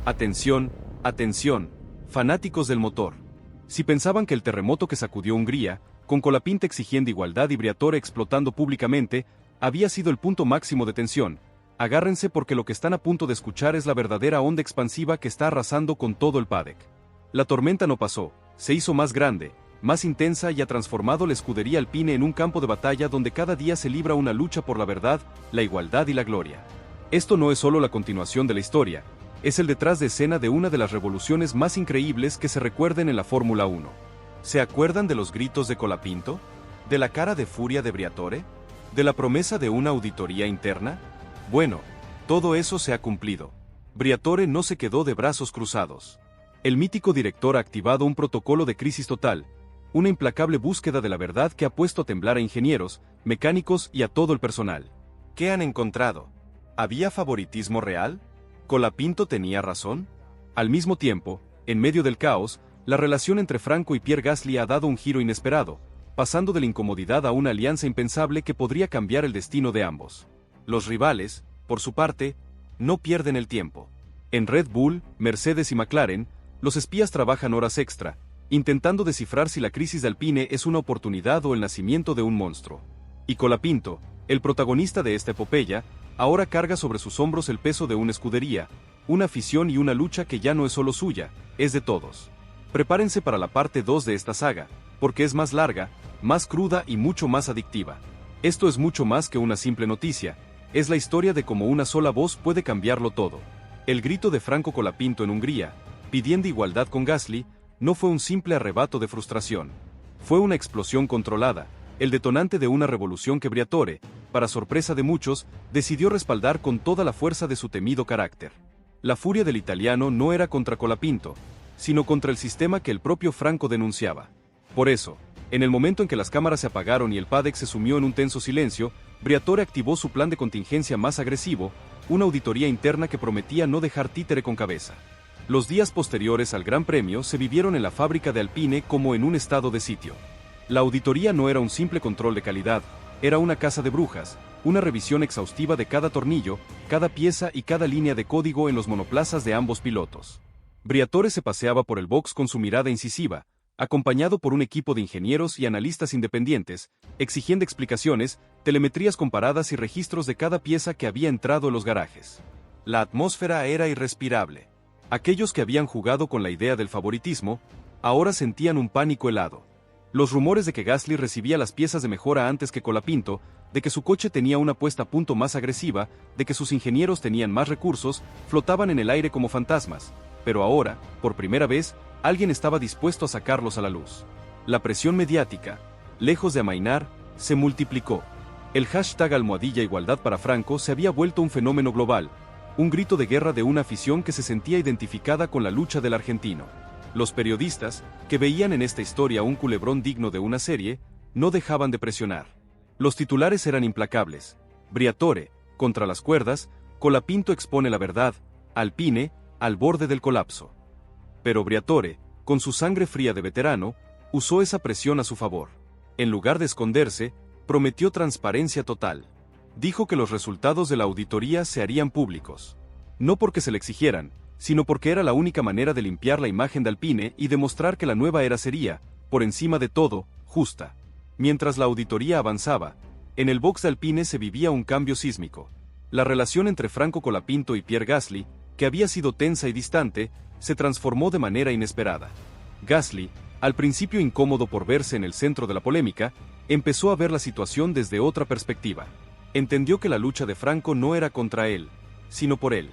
Atención, atención, fanáticos del motor. Si pensaban que el terremoto que sacudió Hungría, con Colapinto exigiendo igualdad y Briatore explotando públicamente, había sido el punto máximo de tensión, agárrense porque lo que están a punto de escuchar es la verdadera onda expansiva que está arrasando con todo el paddock. La tormenta no pasó, se hizo más grande, más intensa y ha transformado la escudería Alpine en un campo de batalla donde cada día se libra una lucha por la verdad, la igualdad y la gloria. Esto no es solo la continuación de la historia, es el detrás de escena de una de las revoluciones más increíbles que se recuerden en la Fórmula 1. ¿Se acuerdan de los gritos de Colapinto? ¿De la cara de furia de Briatore? ¿De la promesa de una auditoría interna? Bueno, todo eso se ha cumplido. Briatore no se quedó de brazos cruzados. El mítico director ha activado un protocolo de crisis total, una implacable búsqueda de la verdad que ha puesto a temblar a ingenieros, mecánicos y a todo el personal. ¿Qué han encontrado? ¿Había favoritismo real? ¿Colapinto tenía razón? Al mismo tiempo, en medio del caos, la relación entre Franco y Pierre Gasly ha dado un giro inesperado, pasando de la incomodidad a una alianza impensable que podría cambiar el destino de ambos. Los rivales, por su parte, no pierden el tiempo. En Red Bull, Mercedes y McLaren, los espías trabajan horas extra, intentando descifrar si la crisis de Alpine es una oportunidad o el nacimiento de un monstruo. Y Colapinto, el protagonista de esta epopeya, ahora carga sobre sus hombros el peso de una escudería, una afición y una lucha que ya no es solo suya, es de todos. Prepárense para la parte 2 de esta saga, porque es más larga, más cruda y mucho más adictiva. Esto es mucho más que una simple noticia, es la historia de cómo una sola voz puede cambiarlo todo. El grito de Franco Colapinto en Hungría, pidiendo igualdad con Gasly, no fue un simple arrebato de frustración. Fue una explosión controlada, el detonante de una revolución que Briatore, para sorpresa de muchos, decidió respaldar con toda la fuerza de su temido carácter. La furia del italiano no era contra Colapinto, sino contra el sistema que el propio Franco denunciaba. Por eso, en el momento en que las cámaras se apagaron y el paddock se sumió en un tenso silencio, Briatore activó su plan de contingencia más agresivo, una auditoría interna que prometía no dejar títere con cabeza. Los días posteriores al Gran Premio se vivieron en la fábrica de Alpine como en un estado de sitio. La auditoría no era un simple control de calidad, era una caza de brujas, una revisión exhaustiva de cada tornillo, cada pieza y cada línea de código en los monoplazas de ambos pilotos. Briatore se paseaba por el box con su mirada incisiva, acompañado por un equipo de ingenieros y analistas independientes, exigiendo explicaciones, telemetrías comparadas y registros de cada pieza que había entrado en los garajes. La atmósfera era irrespirable. Aquellos que habían jugado con la idea del favoritismo, ahora sentían un pánico helado. Los rumores de que Gasly recibía las piezas de mejora antes que Colapinto, de que su coche tenía una puesta a punto más agresiva, de que sus ingenieros tenían más recursos, flotaban en el aire como fantasmas, pero ahora, por primera vez, alguien estaba dispuesto a sacarlos a la luz. La presión mediática, lejos de amainar, se multiplicó. El hashtag #igualdad para Franco se había vuelto un fenómeno global, un grito de guerra de una afición que se sentía identificada con la lucha del argentino. Los periodistas, que veían en esta historia un culebrón digno de una serie, no dejaban de presionar. Los titulares eran implacables. Briatore, contra las cuerdas, Colapinto expone la verdad, Alpine, al borde del colapso. Pero Briatore, con su sangre fría de veterano, usó esa presión a su favor. En lugar de esconderse, prometió transparencia total. Dijo que los resultados de la auditoría se harían públicos. No porque se le exigieran, sino porque era la única manera de limpiar la imagen de Alpine y demostrar que la nueva era sería, por encima de todo, justa. Mientras la auditoría avanzaba, en el box de Alpine se vivía un cambio sísmico. La relación entre Franco Colapinto y Pierre Gasly, que había sido tensa y distante, se transformó de manera inesperada. Gasly, al principio incómodo por verse en el centro de la polémica, empezó a ver la situación desde otra perspectiva. Entendió que la lucha de Franco no era contra él, sino por él.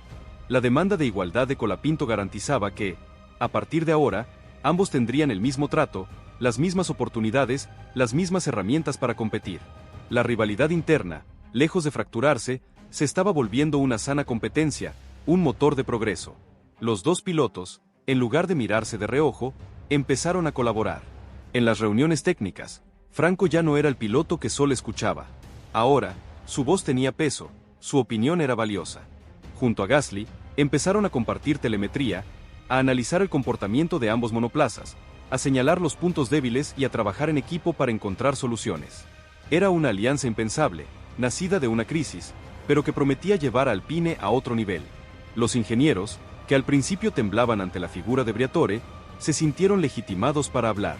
La demanda de igualdad de Colapinto garantizaba que, a partir de ahora, ambos tendrían el mismo trato, las mismas oportunidades, las mismas herramientas para competir. La rivalidad interna, lejos de fracturarse, se estaba volviendo una sana competencia, un motor de progreso. Los dos pilotos, en lugar de mirarse de reojo, empezaron a colaborar. En las reuniones técnicas, Franco ya no era el piloto que solo escuchaba. Ahora, su voz tenía peso, su opinión era valiosa. Junto a Gasly, empezaron a compartir telemetría, a analizar el comportamiento de ambos monoplazas, a señalar los puntos débiles y a trabajar en equipo para encontrar soluciones. Era una alianza impensable, nacida de una crisis, pero que prometía llevar a Alpine a otro nivel. Los ingenieros, que al principio temblaban ante la figura de Briatore, se sintieron legitimados para hablar.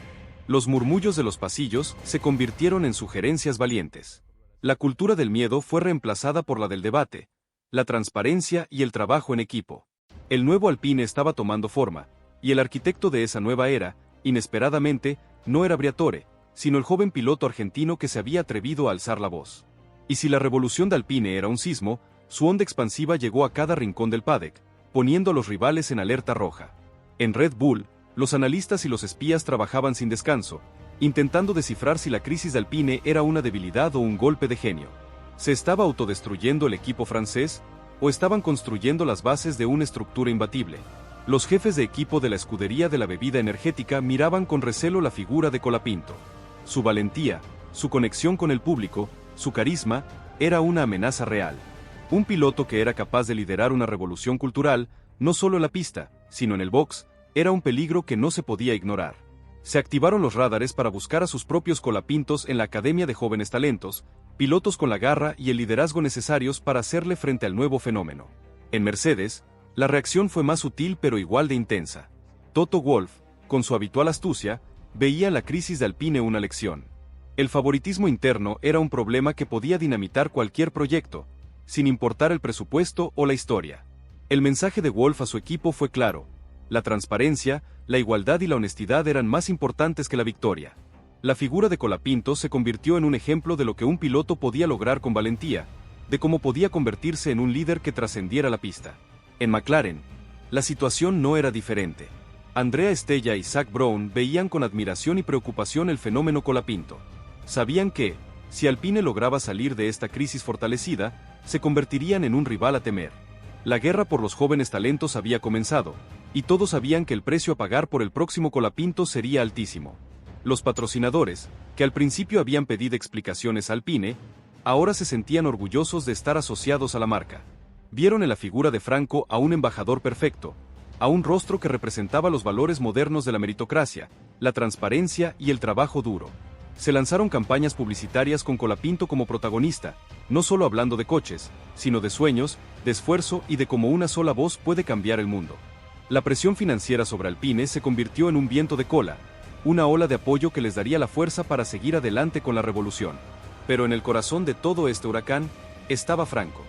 Los murmullos de los pasillos se convirtieron en sugerencias valientes. La cultura del miedo fue reemplazada por la del debate, la transparencia y el trabajo en equipo. El nuevo Alpine estaba tomando forma, y el arquitecto de esa nueva era, inesperadamente, no era Briatore, sino el joven piloto argentino que se había atrevido a alzar la voz. Y si la revolución de Alpine era un sismo, su onda expansiva llegó a cada rincón del paddock, poniendo a los rivales en alerta roja. En Red Bull, los analistas y los espías trabajaban sin descanso, intentando descifrar si la crisis de Alpine era una debilidad o un golpe de genio. ¿Se estaba autodestruyendo el equipo francés, o estaban construyendo las bases de una estructura imbatible? Los jefes de equipo de la escudería de la bebida energética miraban con recelo la figura de Colapinto. Su valentía, su conexión con el público, su carisma, era una amenaza real. Un piloto que era capaz de liderar una revolución cultural, no solo en la pista, sino en el box, era un peligro que no se podía ignorar. Se activaron los radares para buscar a sus propios colapintos en la Academia de Jóvenes Talentos, pilotos con la garra y el liderazgo necesarios para hacerle frente al nuevo fenómeno. En Mercedes, la reacción fue más sutil pero igual de intensa. Toto Wolff, con su habitual astucia, veía en la crisis de Alpine una lección. El favoritismo interno era un problema que podía dinamitar cualquier proyecto, sin importar el presupuesto o la historia. El mensaje de Wolff a su equipo fue claro: la transparencia, la igualdad y la honestidad eran más importantes que la victoria. La figura de Colapinto se convirtió en un ejemplo de lo que un piloto podía lograr con valentía, de cómo podía convertirse en un líder que trascendiera la pista. En McLaren, la situación no era diferente. Andrea Stella y Zak Brown veían con admiración y preocupación el fenómeno Colapinto. Sabían que, si Alpine lograba salir de esta crisis fortalecida, se convertirían en un rival a temer. La guerra por los jóvenes talentos había comenzado, y todos sabían que el precio a pagar por el próximo Colapinto sería altísimo. Los patrocinadores, que al principio habían pedido explicaciones a Alpine, ahora se sentían orgullosos de estar asociados a la marca. Vieron en la figura de Franco a un embajador perfecto, a un rostro que representaba los valores modernos de la meritocracia, la transparencia y el trabajo duro. Se lanzaron campañas publicitarias con Colapinto como protagonista, no solo hablando de coches, sino de sueños, de esfuerzo y de cómo una sola voz puede cambiar el mundo. La presión financiera sobre Alpine se convirtió en un viento de cola, una ola de apoyo que les daría la fuerza para seguir adelante con la revolución. Pero en el corazón de todo este huracán, estaba Franco.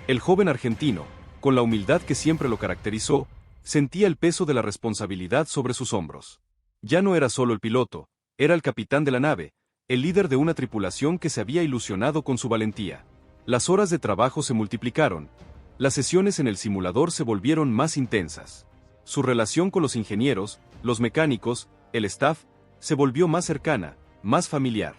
El joven argentino, con la humildad que siempre lo caracterizó, sentía el peso de la responsabilidad sobre sus hombros. Ya no era solo el piloto, era el capitán de la nave, el líder de una tripulación que se había ilusionado con su valentía. Las horas de trabajo se multiplicaron, las sesiones en el simulador se volvieron más intensas. Su relación con los ingenieros, los mecánicos, el staff, se volvió más cercana, más familiar.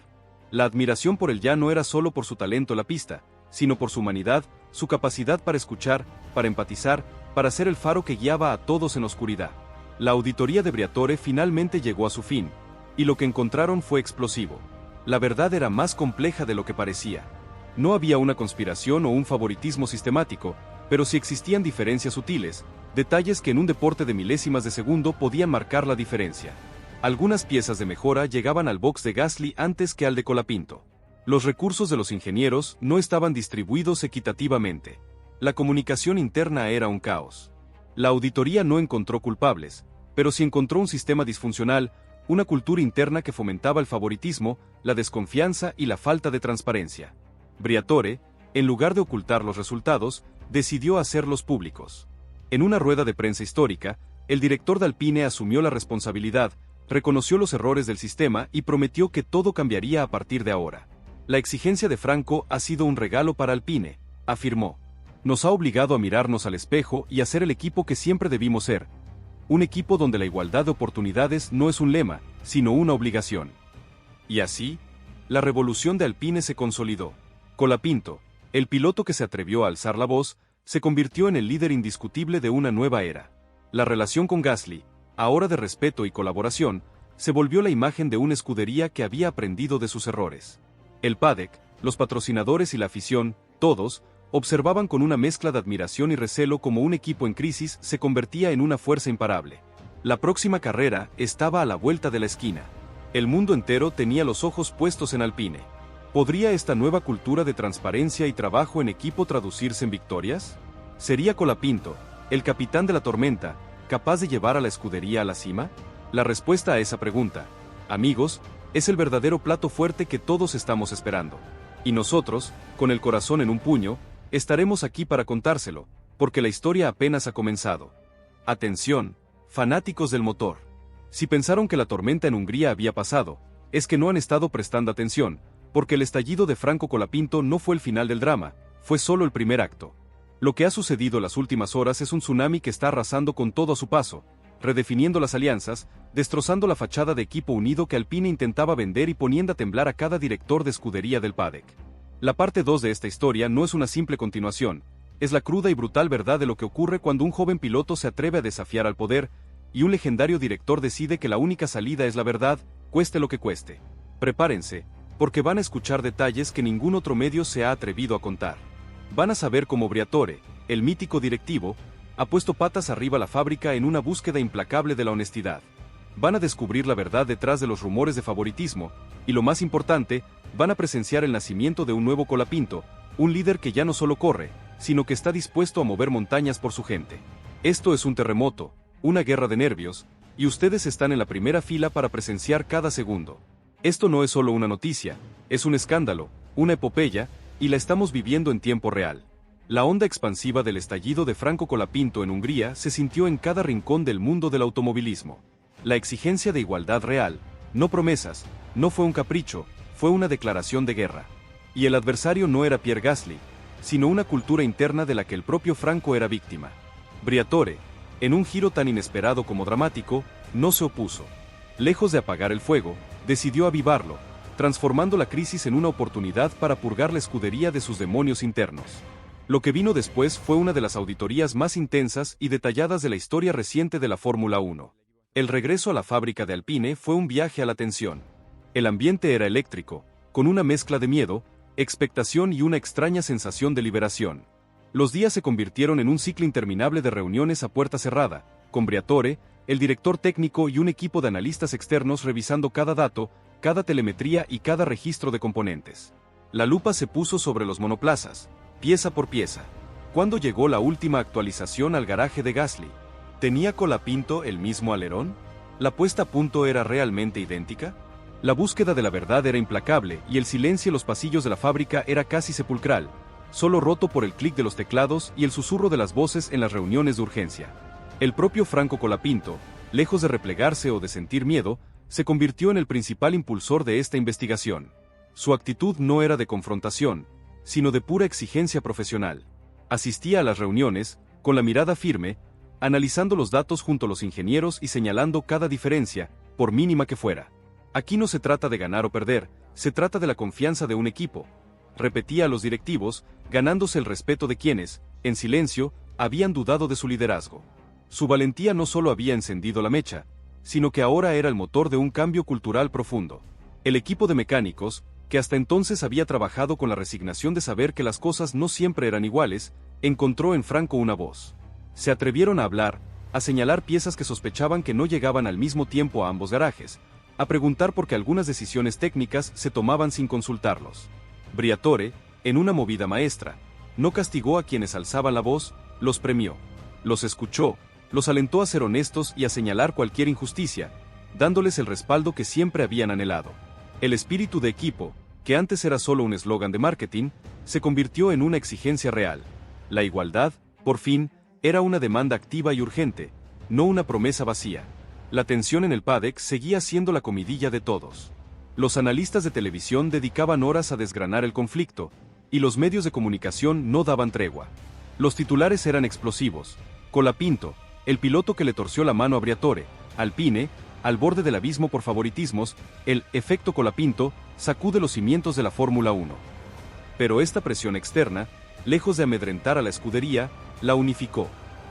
La admiración por él ya no era solo por su talento en la pista, sino por su humanidad, su capacidad para escuchar, para empatizar, para ser el faro que guiaba a todos en la oscuridad. La auditoría de Briatore finalmente llegó a su fin, y lo que encontraron fue explosivo. La verdad era más compleja de lo que parecía. No había una conspiración o un favoritismo sistemático, pero sí existían diferencias sutiles, detalles que en un deporte de milésimas de segundo podían marcar la diferencia. Algunas piezas de mejora llegaban al box de Gasly antes que al de Colapinto. Los recursos de los ingenieros no estaban distribuidos equitativamente. La comunicación interna era un caos. La auditoría no encontró culpables, pero sí encontró un sistema disfuncional, una cultura interna que fomentaba el favoritismo, la desconfianza y la falta de transparencia. Briatore, en lugar de ocultar los resultados, decidió hacerlos públicos. En una rueda de prensa histórica, el director de Alpine asumió la responsabilidad, reconoció los errores del sistema y prometió que todo cambiaría a partir de ahora. La exigencia de Franco ha sido un regalo para Alpine, afirmó. Nos ha obligado a mirarnos al espejo y a ser el equipo que siempre debimos ser. Un equipo donde la igualdad de oportunidades no es un lema, sino una obligación. Y así, la revolución de Alpine se consolidó. Colapinto, el piloto que se atrevió a alzar la voz, se convirtió en el líder indiscutible de una nueva era. La relación con Gasly, ahora de respeto y colaboración, se volvió la imagen de una escudería que había aprendido de sus errores. El paddock, los patrocinadores y la afición, todos, observaban con una mezcla de admiración y recelo cómo un equipo en crisis se convertía en una fuerza imparable. La próxima carrera estaba a la vuelta de la esquina. El mundo entero tenía los ojos puestos en Alpine. ¿Podría esta nueva cultura de transparencia y trabajo en equipo traducirse en victorias? ¿Sería Colapinto, ¿El capitán de la tormenta, capaz de llevar a la escudería a la cima? La respuesta a esa pregunta, amigos, es el verdadero plato fuerte que todos estamos esperando. Y nosotros, con el corazón en un puño, estaremos aquí para contárselo, porque la historia apenas ha comenzado. Atención, fanáticos del motor. Si pensaron que la tormenta en Hungría había pasado, es que no han estado prestando atención, porque el estallido de Franco Colapinto no fue el final del drama, fue solo el primer acto. Lo que ha sucedido las últimas horas es un tsunami que está arrasando con todo a su paso, redefiniendo las alianzas, destrozando la fachada de equipo unido que Alpine intentaba vender y poniendo a temblar a cada director de escudería del paddock. La parte 2 de esta historia no es una simple continuación, es la cruda y brutal verdad de lo que ocurre cuando un joven piloto se atreve a desafiar al poder, y un legendario director decide que la única salida es la verdad, cueste lo que cueste. Prepárense, porque van a escuchar detalles que ningún otro medio se ha atrevido a contar. Van a saber cómo Briatore, el mítico directivo, ha puesto patas arriba la fábrica en una búsqueda implacable de la honestidad. Van a descubrir la verdad detrás de los rumores de favoritismo, y lo más importante, van a presenciar el nacimiento de un nuevo Colapinto, un líder que ya no solo corre, sino que está dispuesto a mover montañas por su gente. Esto es un terremoto, una guerra de nervios, y ustedes están en la primera fila para presenciar cada segundo. Esto no es solo una noticia, es un escándalo, una epopeya, y la estamos viviendo en tiempo real. La onda expansiva del estallido de Franco Colapinto en Hungría se sintió en cada rincón del mundo del automovilismo. La exigencia de igualdad real, no promesas, no fue un capricho, fue una declaración de guerra. Y el adversario no era Pierre Gasly, sino una cultura interna de la que el propio Franco era víctima. Briatore, en un giro tan inesperado como dramático, no se opuso. Lejos de apagar el fuego, decidió avivarlo, transformando la crisis en una oportunidad para purgar la escudería de sus demonios internos. Lo que vino después fue una de las auditorías más intensas y detalladas de la historia reciente de la Fórmula 1. El regreso a la fábrica de Alpine fue un viaje a la tensión. El ambiente era eléctrico, con una mezcla de miedo, expectación y una extraña sensación de liberación. Los días se convirtieron en un ciclo interminable de reuniones a puerta cerrada, con Briatore, el director técnico y un equipo de analistas externos revisando cada dato, cada telemetría y cada registro de componentes. La lupa se puso sobre los monoplazas, pieza por pieza. ¿Cuándo llegó la última actualización al garaje de Gasly? ¿Tenía Colapinto el mismo alerón? ¿La puesta a punto era realmente idéntica? La búsqueda de la verdad era implacable y el silencio en los pasillos de la fábrica era casi sepulcral, solo roto por el clic de los teclados y el susurro de las voces en las reuniones de urgencia. El propio Franco Colapinto, lejos de replegarse o de sentir miedo, se convirtió en el principal impulsor de esta investigación. Su actitud no era de confrontación, sino de pura exigencia profesional. Asistía a las reuniones, con la mirada firme, analizando los datos junto a los ingenieros y señalando cada diferencia, por mínima que fuera. Aquí no se trata de ganar o perder, se trata de la confianza de un equipo. Repetía a los directivos, ganándose el respeto de quienes, en silencio, habían dudado de su liderazgo. Su valentía no solo había encendido la mecha, sino que ahora era el motor de un cambio cultural profundo. El equipo de mecánicos, que hasta entonces había trabajado con la resignación de saber que las cosas no siempre eran iguales, encontró en Franco una voz. Se atrevieron a hablar, a señalar piezas que sospechaban que no llegaban al mismo tiempo a ambos garajes, a preguntar por qué algunas decisiones técnicas se tomaban sin consultarlos. Briatore, en una movida maestra, no castigó a quienes alzaban la voz, los premió. Los escuchó, los alentó a ser honestos y a señalar cualquier injusticia, dándoles el respaldo que siempre habían anhelado. El espíritu de equipo, que antes era solo un eslogan de marketing, se convirtió en una exigencia real. La igualdad, por fin, era una demanda activa y urgente, no una promesa vacía. La tensión en el paddock seguía siendo la comidilla de todos. Los analistas de televisión dedicaban horas a desgranar el conflicto, y los medios de comunicación no daban tregua. Los titulares eran explosivos. Colapinto, el piloto que le torció la mano a Briatore, Alpine, al borde del abismo por favoritismos, el efecto Colapinto, sacude los cimientos de la Fórmula 1. Pero esta presión externa, lejos de amedrentar a la escudería, la unificó.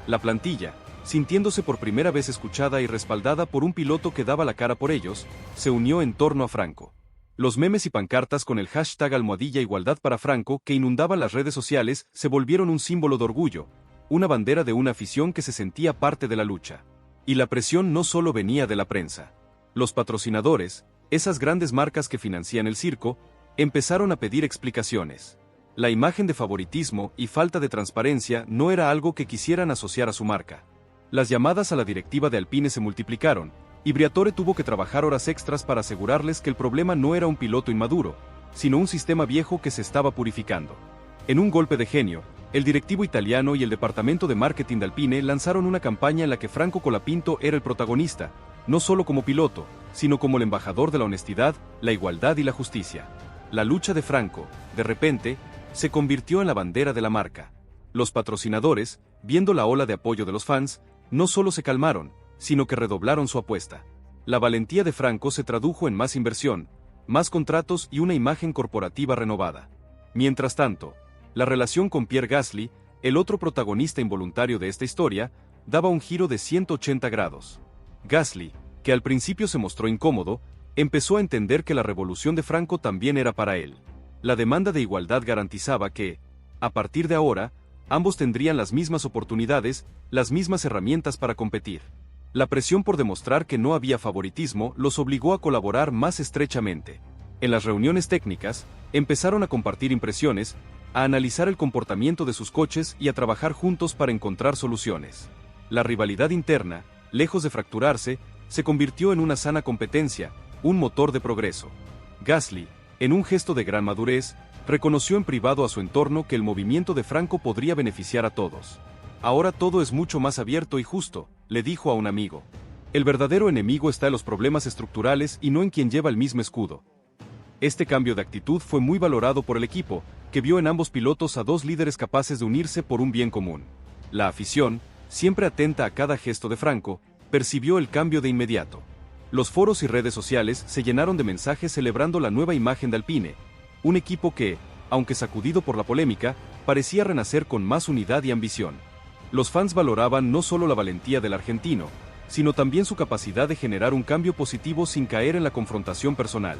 La plantilla, sintiéndose por primera vez escuchada y respaldada por un piloto que daba la cara por ellos, se unió en torno a Franco. Los memes y pancartas con el hashtag #igualdad para Franco que inundaban las redes sociales se volvieron un símbolo de orgullo, una bandera de una afición que se sentía parte de la lucha. Y la presión no solo venía de la prensa. Los patrocinadores, esas grandes marcas que financian el circo, empezaron a pedir explicaciones. La imagen de favoritismo y falta de transparencia no era algo que quisieran asociar a su marca. Las llamadas a la directiva de Alpine se multiplicaron, y Briatore tuvo que trabajar horas extras para asegurarles que el problema no era un piloto inmaduro, sino un sistema viejo que se estaba purificando. En un golpe de genio, el directivo italiano y el departamento de marketing de Alpine lanzaron una campaña en la que Franco Colapinto era el protagonista, no solo como piloto, sino como el embajador de la honestidad, la igualdad y la justicia. La lucha de Franco, de repente, se convirtió en la bandera de la marca. Los patrocinadores, viendo la ola de apoyo de los fans, no solo se calmaron, sino que redoblaron su apuesta. La valentía de Franco se tradujo en más inversión, más contratos y una imagen corporativa renovada. Mientras tanto, la relación con Pierre Gasly, el otro protagonista involuntario de esta historia, daba un giro de 180 grados. Gasly, que al principio se mostró incómodo, empezó a entender que la revolución de Franco también era para él. La demanda de igualdad garantizaba que, a partir de ahora, ambos tendrían las mismas oportunidades, las mismas herramientas para competir. La presión por demostrar que no había favoritismo los obligó a colaborar más estrechamente. En las reuniones técnicas, empezaron a compartir impresiones, a analizar el comportamiento de sus coches y a trabajar juntos para encontrar soluciones. La rivalidad interna, lejos de fracturarse, se convirtió en una sana competencia, un motor de progreso. Gasly, en un gesto de gran madurez, reconoció en privado a su entorno que el movimiento de Franco podría beneficiar a todos. Ahora todo es mucho más abierto y justo, le dijo a un amigo. El verdadero enemigo está en los problemas estructurales y no en quien lleva el mismo escudo. Este cambio de actitud fue muy valorado por el equipo, que vio en ambos pilotos a dos líderes capaces de unirse por un bien común. La afición, siempre atenta a cada gesto de Franco, percibió el cambio de inmediato. Los foros y redes sociales se llenaron de mensajes celebrando la nueva imagen de Alpine, un equipo que, aunque sacudido por la polémica, parecía renacer con más unidad y ambición. Los fans valoraban no solo la valentía del argentino, sino también su capacidad de generar un cambio positivo sin caer en la confrontación personal.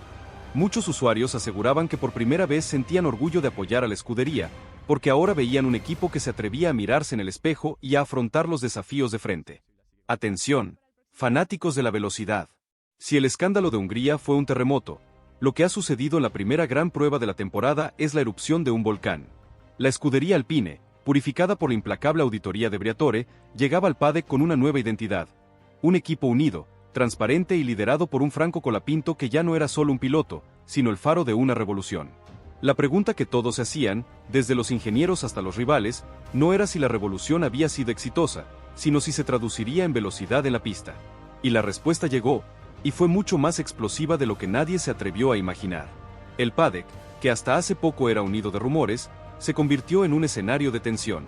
Muchos usuarios aseguraban que por primera vez sentían orgullo de apoyar a la escudería, porque ahora veían un equipo que se atrevía a mirarse en el espejo y a afrontar los desafíos de frente. Atención, fanáticos de la velocidad. Si el escándalo de Hungría fue un terremoto, lo que ha sucedido en la primera gran prueba de la temporada es la erupción de un volcán. La escudería Alpine, purificada por la implacable auditoría de Briatore, llegaba al paddock con una nueva identidad. Un equipo unido, transparente y liderado por un Franco Colapinto que ya no era solo un piloto, sino el faro de una revolución. La pregunta que todos se hacían, desde los ingenieros hasta los rivales, no era si la revolución había sido exitosa, sino si se traduciría en velocidad en la pista. Y la respuesta llegó, y fue mucho más explosiva de lo que nadie se atrevió a imaginar. El paddock, que hasta hace poco era un nido de rumores, se convirtió en un escenario de tensión.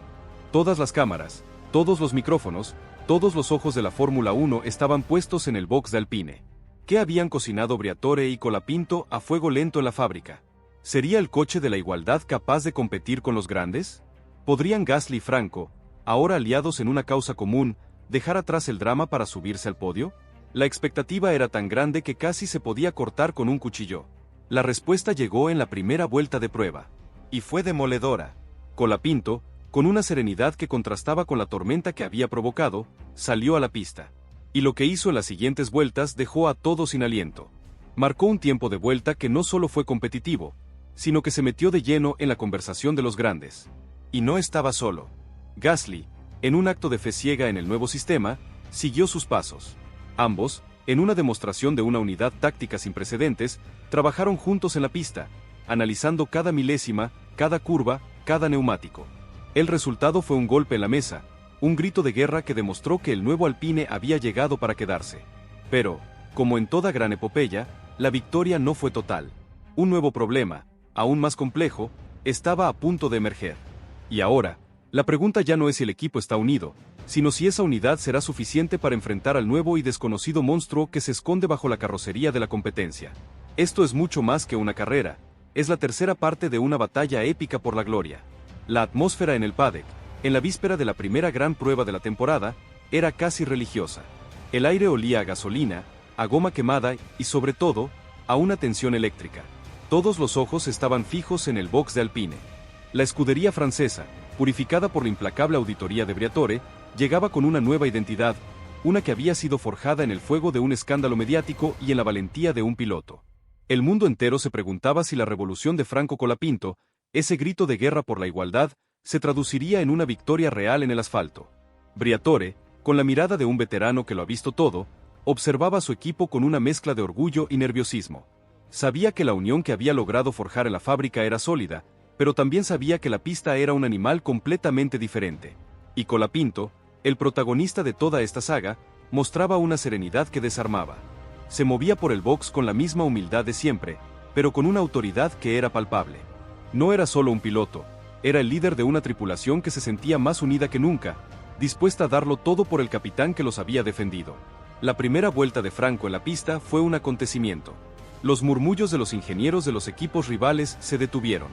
Todas las cámaras, todos los micrófonos, todos los ojos de la Fórmula 1 estaban puestos en el box de Alpine. ¿Qué habían cocinado Briatore y Colapinto a fuego lento en la fábrica? ¿Sería el coche de la igualdad capaz de competir con los grandes? ¿Podrían Gasly y Franco, ahora aliados en una causa común, dejar atrás el drama para subirse al podio? La expectativa era tan grande que casi se podía cortar con un cuchillo. La respuesta llegó en la primera vuelta de prueba. Y fue demoledora. Colapinto, con una serenidad que contrastaba con la tormenta que había provocado, salió a la pista. Y lo que hizo en las siguientes vueltas dejó a todos sin aliento. Marcó un tiempo de vuelta que no solo fue competitivo, sino que se metió de lleno en la conversación de los grandes. Y no estaba solo. Gasly, en un acto de fe ciega en el nuevo sistema, siguió sus pasos. Ambos, en una demostración de una unidad táctica sin precedentes, trabajaron juntos en la pista, analizando cada milésima, cada curva, cada neumático. El resultado fue un golpe en la mesa, un grito de guerra que demostró que el nuevo Alpine había llegado para quedarse. Pero, como en toda gran epopeya, la victoria no fue total. Un nuevo problema, aún más complejo, estaba a punto de emerger. Y ahora, la pregunta ya no es si el equipo está unido, sino si esa unidad será suficiente para enfrentar al nuevo y desconocido monstruo que se esconde bajo la carrocería de la competencia. Esto es mucho más que una carrera, es la tercera parte de una batalla épica por la gloria. La atmósfera en el paddock, en la víspera de la primera gran prueba de la temporada, era casi religiosa. El aire olía a gasolina, a goma quemada y sobre todo, a una tensión eléctrica. Todos los ojos estaban fijos en el box de Alpine. La escudería francesa, purificada por la implacable auditoría de Briatore, llegaba con una nueva identidad, una que había sido forjada en el fuego de un escándalo mediático y en la valentía de un piloto. El mundo entero se preguntaba si la revolución de Franco Colapinto Ese grito de guerra por la igualdad se traduciría en una victoria real en el asfalto. Briatore, con la mirada de un veterano que lo ha visto todo, observaba a su equipo con una mezcla de orgullo y nerviosismo. Sabía que la unión que había logrado forjar en la fábrica era sólida, pero también sabía que la pista era un animal completamente diferente. Y Colapinto, el protagonista de toda esta saga, mostraba una serenidad que desarmaba. Se movía por el box con la misma humildad de siempre, pero con una autoridad que era palpable. No era solo un piloto, era el líder de una tripulación que se sentía más unida que nunca, dispuesta a darlo todo por el capitán que los había defendido. La primera vuelta de Franco en la pista fue un acontecimiento. Los murmullos de los ingenieros de los equipos rivales se detuvieron.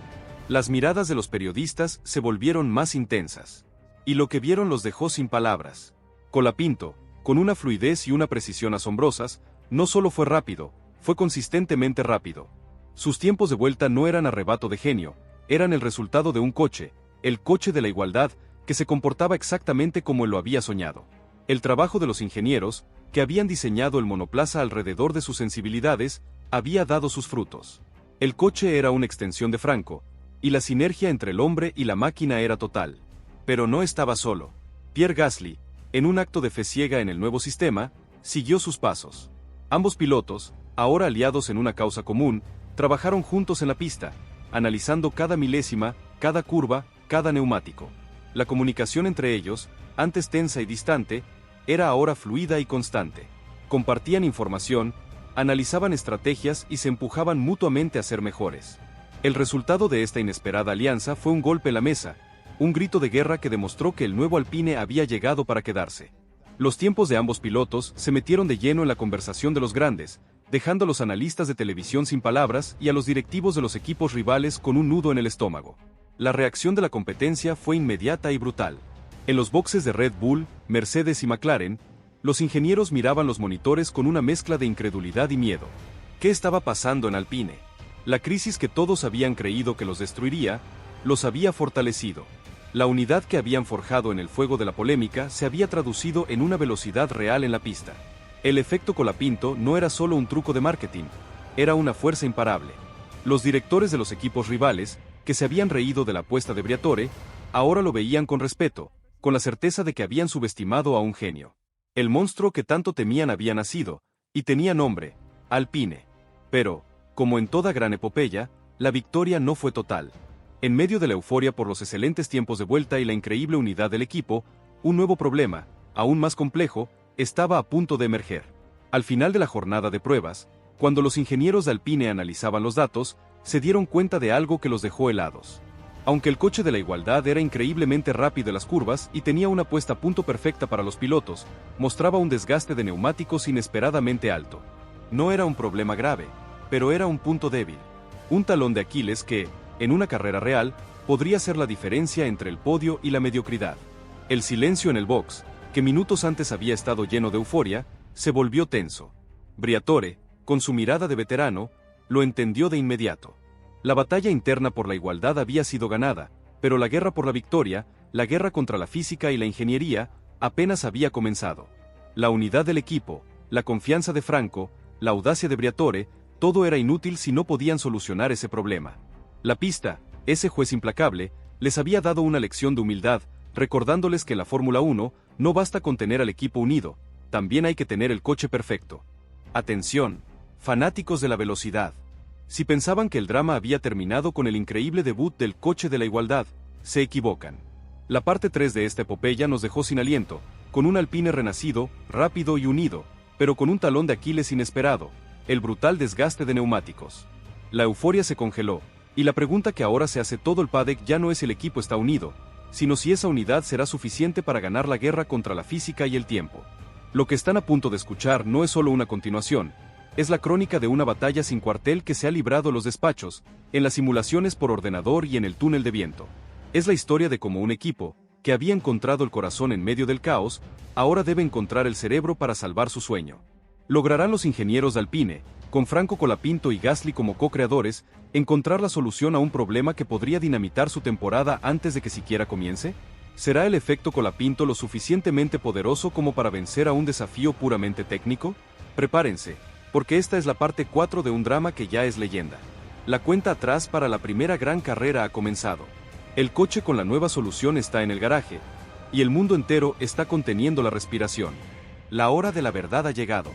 Las miradas de los periodistas se volvieron más intensas. Y lo que vieron los dejó sin palabras. Colapinto, con una fluidez y una precisión asombrosas, no solo fue rápido, fue consistentemente rápido. Sus tiempos de vuelta no eran arrebato de genio, eran el resultado de un coche, el coche de la igualdad, que se comportaba exactamente como él lo había soñado. El trabajo de los ingenieros, que habían diseñado el monoplaza alrededor de sus sensibilidades, había dado sus frutos. El coche era una extensión de Franco, y la sinergia entre el hombre y la máquina era total. Pero no estaba solo. Pierre Gasly, en un acto de fe ciega en el nuevo sistema, siguió sus pasos. Ambos pilotos, ahora aliados en una causa común, trabajaron juntos en la pista, analizando cada milésima, cada curva, cada neumático. La comunicación entre ellos, antes tensa y distante, era ahora fluida y constante. Compartían información, analizaban estrategias y se empujaban mutuamente a ser mejores. El resultado de esta inesperada alianza fue un golpe en la mesa, un grito de guerra que demostró que el nuevo Alpine había llegado para quedarse. Los tiempos de ambos pilotos se metieron de lleno en la conversación de los grandes, dejando a los analistas de televisión sin palabras y a los directivos de los equipos rivales con un nudo en el estómago. La reacción de la competencia fue inmediata y brutal. En los boxes de Red Bull, Mercedes y McLaren, los ingenieros miraban los monitores con una mezcla de incredulidad y miedo. ¿Qué estaba pasando en Alpine? La crisis que todos habían creído que los destruiría, los había fortalecido. La unidad que habían forjado en el fuego de la polémica se había traducido en una velocidad real en la pista. El efecto Colapinto no era solo un truco de marketing, era una fuerza imparable. Los directores de los equipos rivales, que se habían reído de la apuesta de Briatore, ahora lo veían con respeto, con la certeza de que habían subestimado a un genio. El monstruo que tanto temían había nacido, y tenía nombre, Alpine. Pero, como en toda gran epopeya, la victoria no fue total. En medio de la euforia por los excelentes tiempos de vuelta y la increíble unidad del equipo, un nuevo problema, aún más complejo, estaba a punto de emerger. Al final de la jornada de pruebas, cuando los ingenieros de Alpine analizaban los datos, se dieron cuenta de algo que los dejó helados. Aunque el coche de la igualdad era increíblemente rápido en las curvas y tenía una puesta a punto perfecta para los pilotos, mostraba un desgaste de neumáticos inesperadamente alto. No era un problema grave, pero era un punto débil. Un talón de Aquiles que, en una carrera real, podría ser la diferencia entre el podio y la mediocridad. El silencio en el box, que minutos antes había estado lleno de euforia, se volvió tenso. Briatore, con su mirada de veterano, lo entendió de inmediato. La batalla interna por la igualdad había sido ganada, pero la guerra por la victoria, la guerra contra la física y la ingeniería, apenas había comenzado. La unidad del equipo, la confianza de Franco, la audacia de Briatore, todo era inútil si no podían solucionar ese problema. La pista, ese juez implacable, les había dado una lección de humildad, recordándoles que en la Fórmula 1 no basta con tener al equipo unido, también hay que tener el coche perfecto. Atención, fanáticos de la velocidad. Si pensaban que el drama había terminado con el increíble debut del coche de la igualdad, se equivocan. La parte 3 de esta epopeya nos dejó sin aliento, con un Alpine renacido, rápido y unido, pero con un talón de Aquiles inesperado, el brutal desgaste de neumáticos. La euforia se congeló, y la pregunta que ahora se hace todo el paddock ya no es si el equipo está unido, sino si esa unidad será suficiente para ganar la guerra contra la física y el tiempo. Lo que están a punto de escuchar no es solo una continuación, es la crónica de una batalla sin cuartel que se ha librado en los despachos, en las simulaciones por ordenador y en el túnel de viento. Es la historia de cómo un equipo, que había encontrado el corazón en medio del caos, ahora debe encontrar el cerebro para salvar su sueño. ¿Lograrán los ingenieros de Alpine, con Franco Colapinto y Gasly como co-creadores, encontrar la solución a un problema que podría dinamitar su temporada antes de que siquiera comience? ¿Será el efecto Colapinto lo suficientemente poderoso como para vencer a un desafío puramente técnico? Prepárense, porque esta es la parte 4 de un drama que ya es leyenda. La cuenta atrás para la primera gran carrera ha comenzado. El coche con la nueva solución está en el garaje, y el mundo entero está conteniendo la respiración. La hora de la verdad ha llegado.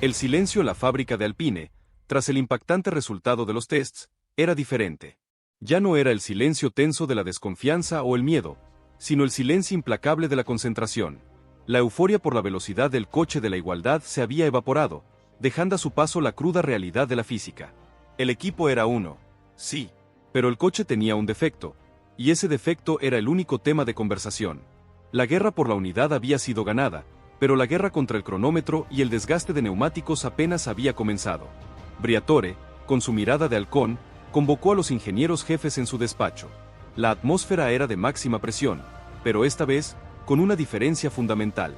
El silencio en la fábrica de Alpine, tras el impactante resultado de los tests, era diferente. Ya no era el silencio tenso de la desconfianza o el miedo, sino el silencio implacable de la concentración. La euforia por la velocidad del coche de la igualdad se había evaporado, dejando a su paso la cruda realidad de la física. El equipo era uno, sí, pero el coche tenía un defecto, y ese defecto era el único tema de conversación. La guerra por la unidad había sido ganada, pero la guerra contra el cronómetro y el desgaste de neumáticos apenas había comenzado. Briatore, con su mirada de halcón, convocó a los ingenieros jefes en su despacho. La atmósfera era de máxima presión, pero esta vez, con una diferencia fundamental.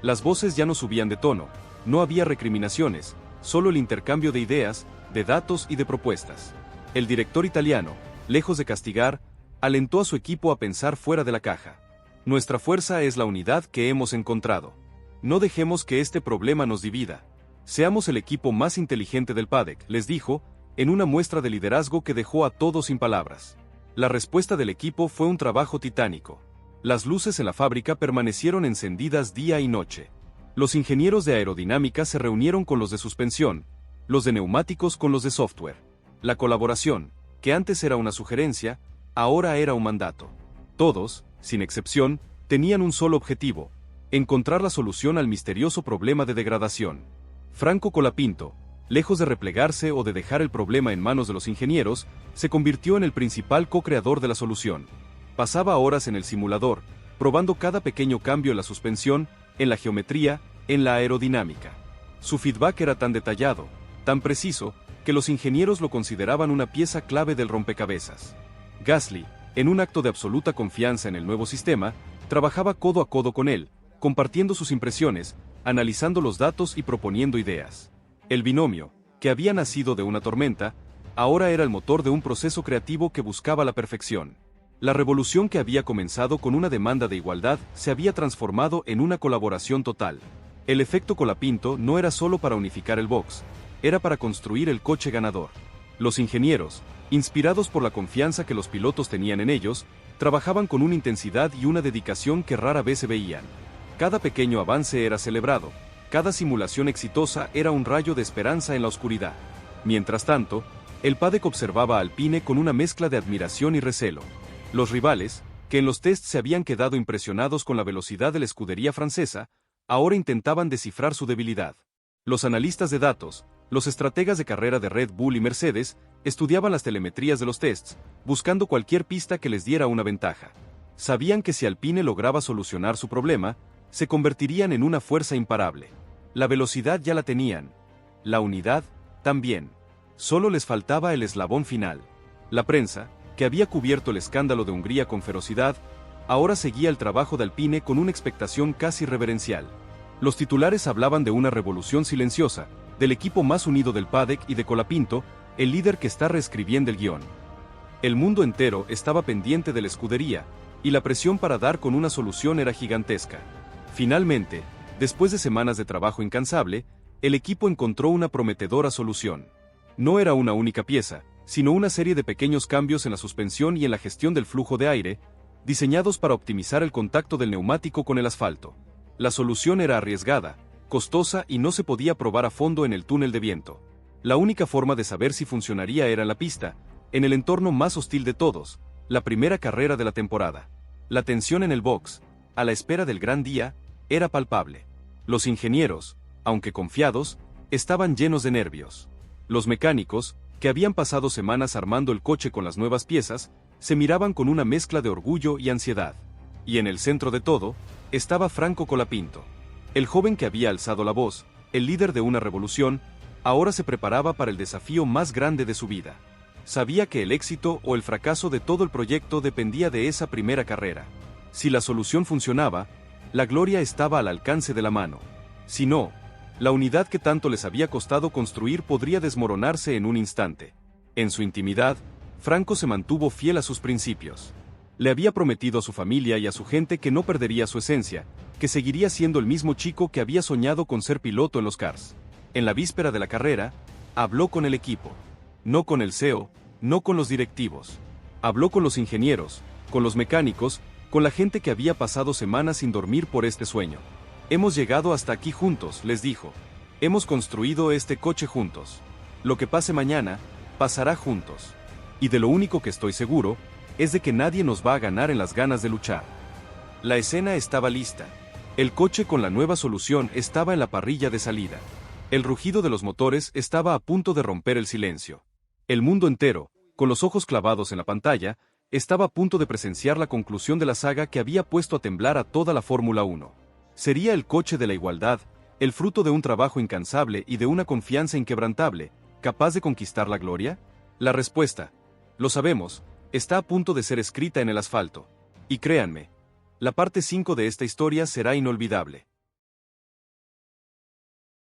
Las voces ya no subían de tono, no había recriminaciones, solo el intercambio de ideas, de datos y de propuestas. El director italiano, lejos de castigar, alentó a su equipo a pensar fuera de la caja. Nuestra fuerza es la unidad que hemos encontrado. No dejemos que este problema nos divida. Seamos el equipo más inteligente del paddock, les dijo, en una muestra de liderazgo que dejó a todos sin palabras. La respuesta del equipo fue un trabajo titánico. Las luces en la fábrica permanecieron encendidas día y noche. Los ingenieros de aerodinámica se reunieron con los de suspensión, los de neumáticos con los de software. La colaboración, que antes era una sugerencia, ahora era un mandato. Todos, sin excepción, tenían un solo objetivo: encontrar la solución al misterioso problema de degradación. Franco Colapinto, lejos de replegarse o de dejar el problema en manos de los ingenieros, se convirtió en el principal co-creador de la solución. Pasaba horas en el simulador, probando cada pequeño cambio en la suspensión, en la geometría, en la aerodinámica. Su feedback era tan detallado, tan preciso, que los ingenieros lo consideraban una pieza clave del rompecabezas. Gasly, en un acto de absoluta confianza en el nuevo sistema, trabajaba codo a codo con él, compartiendo sus impresiones, analizando los datos y proponiendo ideas. El binomio, que había nacido de una tormenta, ahora era el motor de un proceso creativo que buscaba la perfección. La revolución que había comenzado con una demanda de igualdad se había transformado en una colaboración total. El efecto Colapinto no era solo para unificar el box, era para construir el coche ganador. Los ingenieros, inspirados por la confianza que los pilotos tenían en ellos, trabajaban con una intensidad y una dedicación que rara vez se veían. Cada pequeño avance era celebrado, cada simulación exitosa era un rayo de esperanza en la oscuridad. Mientras tanto, el paddock observaba a Alpine con una mezcla de admiración y recelo. Los rivales, que en los tests se habían quedado impresionados con la velocidad de la escudería francesa, ahora intentaban descifrar su debilidad. Los analistas de datos, los estrategas de carrera de Red Bull y Mercedes, estudiaban las telemetrías de los tests, buscando cualquier pista que les diera una ventaja. Sabían que si Alpine lograba solucionar su problema, se convertirían en una fuerza imparable. La velocidad ya la tenían. La unidad, también. Solo les faltaba el eslabón final. La prensa, que había cubierto el escándalo de Hungría con ferocidad, ahora seguía el trabajo de Alpine con una expectación casi reverencial. Los titulares hablaban de una revolución silenciosa, del equipo más unido del paddock y de Colapinto, el líder que está reescribiendo el guión. El mundo entero estaba pendiente de la escudería, y la presión para dar con una solución era gigantesca. Finalmente, después de semanas de trabajo incansable, el equipo encontró una prometedora solución. No era una única pieza, sino una serie de pequeños cambios en la suspensión y en la gestión del flujo de aire, diseñados para optimizar el contacto del neumático con el asfalto. La solución era arriesgada, costosa y no se podía probar a fondo en el túnel de viento. La única forma de saber si funcionaría era en la pista, en el entorno más hostil de todos, la primera carrera de la temporada. La tensión en el box, a la espera del gran día, era palpable. Los ingenieros, aunque confiados, estaban llenos de nervios. Los mecánicos, que habían pasado semanas armando el coche con las nuevas piezas, se miraban con una mezcla de orgullo y ansiedad. Y en el centro de todo, estaba Franco Colapinto. El joven que había alzado la voz, el líder de una revolución, ahora se preparaba para el desafío más grande de su vida. Sabía que el éxito o el fracaso de todo el proyecto dependía de esa primera carrera. Si la solución funcionaba, la gloria estaba al alcance de la mano. Si no, la unidad que tanto les había costado construir podría desmoronarse en un instante. En su intimidad, Franco se mantuvo fiel a sus principios. Le había prometido a su familia y a su gente que no perdería su esencia, que seguiría siendo el mismo chico que había soñado con ser piloto en los karts. En la víspera de la carrera, habló con el equipo. No con el CEO, no con los directivos. Habló con los ingenieros, con los mecánicos, con la gente que había pasado semanas sin dormir por este sueño. Hemos llegado hasta aquí juntos, les dijo. Hemos construido este coche juntos. Lo que pase mañana, pasará juntos. Y de lo único que estoy seguro, es de que nadie nos va a ganar en las ganas de luchar. La escena estaba lista. El coche con la nueva solución estaba en la parrilla de salida. El rugido de los motores estaba a punto de romper el silencio. El mundo entero, con los ojos clavados en la pantalla, estaba a punto de presenciar la conclusión de la saga que había puesto a temblar a toda la Fórmula 1. ¿Sería el coche de la igualdad, el fruto de un trabajo incansable y de una confianza inquebrantable, capaz de conquistar la gloria? La respuesta, lo sabemos, está a punto de ser escrita en el asfalto. Y créanme, la parte 5 de esta historia será inolvidable.